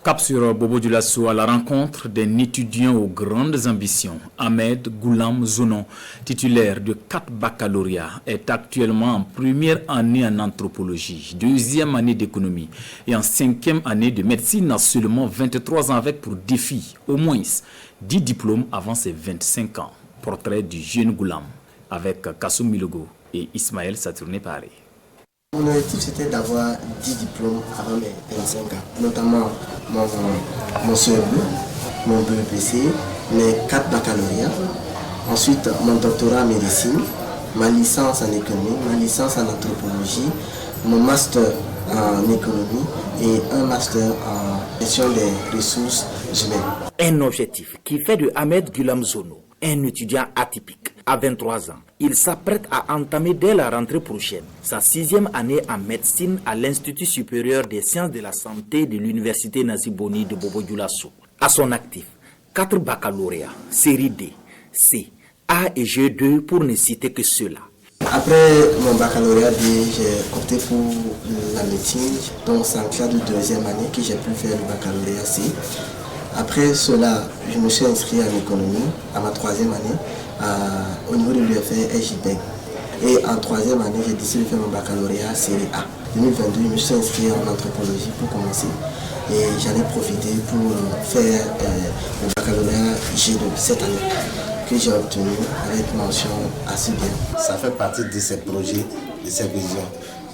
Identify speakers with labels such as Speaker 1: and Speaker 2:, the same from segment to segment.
Speaker 1: Cap sur Bobo Dioulasso à la rencontre d'un étudiant aux grandes ambitions. Ahmed Goulam Zounon, titulaire de 4 baccalauréats, est actuellement en première année en anthropologie, deuxième année d'économie et en 5e année de médecine à seulement 23 ans avec pour défi au moins 10 diplômes avant ses 25 ans. Portrait du jeune Goulam avec Kassoum Milogo et Ismaël Saturné Paré.
Speaker 2: Mon objectif c'était d'avoir 10 diplômes avant mes 25 ans, notamment mon CEB, mon BEPC, mes 4 baccalauréats, ensuite mon doctorat en médecine, ma licence en économie, ma licence en anthropologie, mon master en économie et un master en gestion des ressources humaines.
Speaker 3: Un objectif qui fait de Ahmed Goulam Zounon un étudiant atypique. À 23 ans, il s'apprête à entamer dès la rentrée prochaine sa 6e année en médecine à l'Institut supérieur des sciences de la santé de l'Université Naziboni de Bobo Dioulasso. À son actif, 4 baccalauréats, série D, C, A et G2 pour ne citer que ceux-là.
Speaker 2: Après mon baccalauréat D, j'ai opté pour la médecine, donc c'est en classe de 2e année que j'ai pu faire le baccalauréat C. Après cela, je me suis inscrit en économie à ma 3e année au niveau de l'UFR SJPEG. Et en 3e année, j'ai décidé de faire mon baccalauréat série A. 2022, je me suis inscrit en anthropologie pour commencer. Et j'en ai profité pour faire le baccalauréat G2 cette année, que j'ai obtenu avec mention assez bien.
Speaker 4: Ça fait partie de ces projets, de ces visions.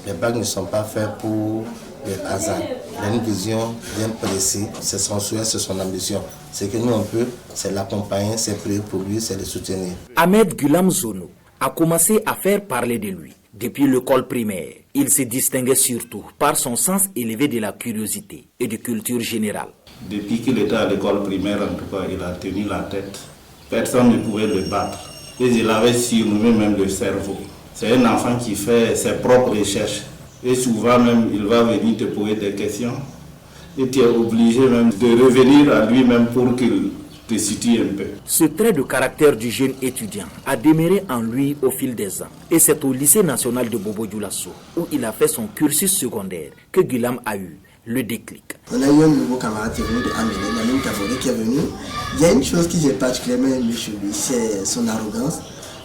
Speaker 4: Les bacs ne sont pas faits pour le hasard. Il a une vision bien précise, c'est son souhait, c'est son ambition. Ce que nous on peut, c'est l'accompagner, c'est prier pour lui, c'est le soutenir.
Speaker 3: Ahmed Goulam Zounon a commencé à faire parler de lui. Depuis l'école primaire, il se distinguait surtout par son sens élevé de la curiosité et de culture générale.
Speaker 5: Depuis qu'il était à l'école primaire, en tout cas, il a tenu la tête. Personne ne pouvait le battre. Et il avait surnommé même le cerveau. C'est un enfant qui fait ses propres recherches. Et souvent même, il va venir te poser des questions. Et tu es obligé même de revenir à lui-même pour qu'il te situe un peu.
Speaker 3: Ce trait de caractère du jeune étudiant a demeuré en lui au fil des ans. Et c'est au lycée national de Bobo Dioulasso, où il a fait son cursus secondaire, que Goulam a eu le déclic.
Speaker 2: On a eu un nouveau camarade qui est venu de Amélie, Lamine Kaboré, qui est venu. Il y a une chose que j'ai particulièrement aimé chez lui, c'est son arrogance.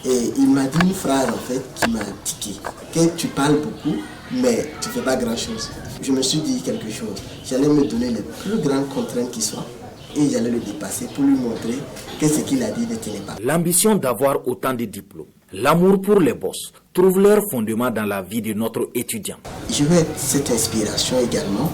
Speaker 2: Et il m'a dit une phrase en fait qui m'a tiqué, que tu parles beaucoup, mais tu ne fais pas grand chose. Je me suis dit quelque chose, j'allais me donner les plus grandes contraintes qui soient et j'allais le dépasser pour lui montrer que ce qu'il a dit ne tenait pas.
Speaker 3: L'ambition d'avoir autant de diplômes, l'amour pour les boss, trouvent leur fondement dans la vie de notre étudiant.
Speaker 2: Je veux être cette inspiration également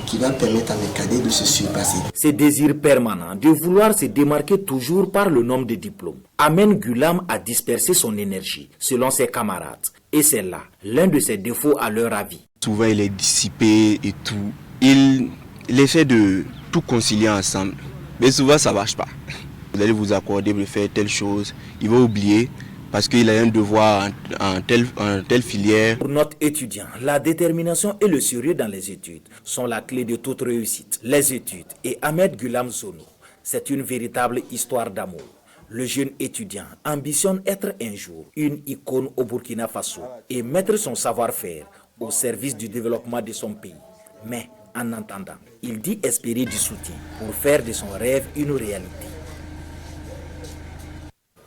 Speaker 2: qui va permettre à mes cadets de se surpasser.
Speaker 3: Ce désir permanent de vouloir se démarquer toujours par le nombre de diplômes amène Goulam à disperser son énergie selon ses camarades. Et c'est là l'un de ses défauts à leur avis.
Speaker 6: Souvent il est dissipé et tout. Il essaie de tout concilier ensemble. Mais souvent ça ne marche pas. Vous allez vous accorder de faire telle chose, il va oublier. Parce qu'il a un devoir en telle filière.
Speaker 3: Pour notre étudiant, la détermination et le sérieux dans les études sont la clé de toute réussite. Les études et Ahmed Goulam Zounon, c'est une véritable histoire d'amour. Le jeune étudiant ambitionne être un jour une icône au Burkina Faso et mettre son savoir-faire au service du développement de son pays. Mais en attendant, il dit espérer du soutien pour faire de son rêve une réalité.